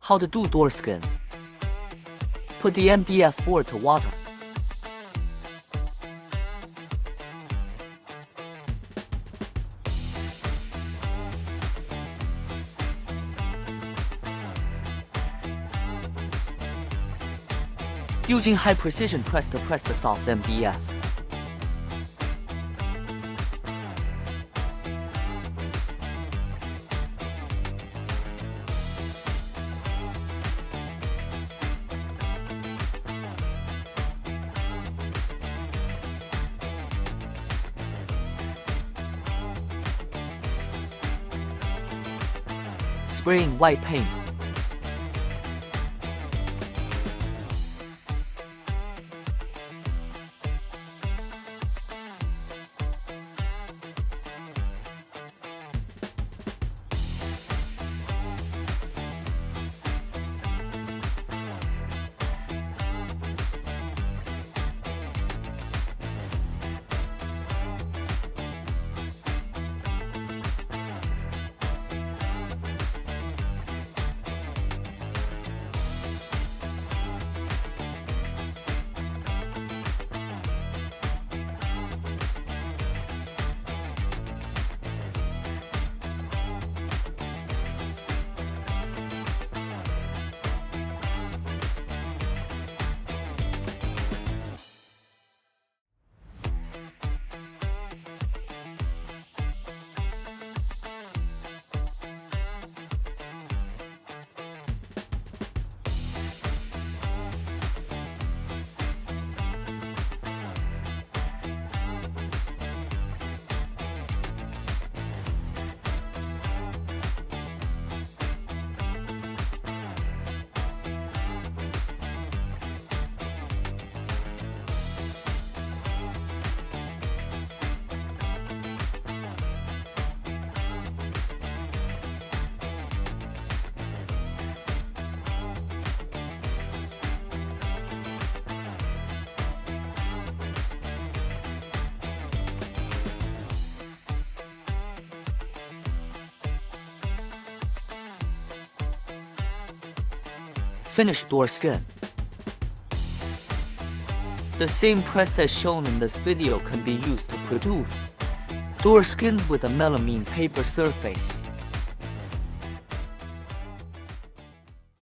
How to do door skin. Put the MDF board to water. Using high precision press to press the soft MDF. Spraying white paint. Finished door skin. The same press as shown in this video can be used to produce door skins with a melamine paper surface.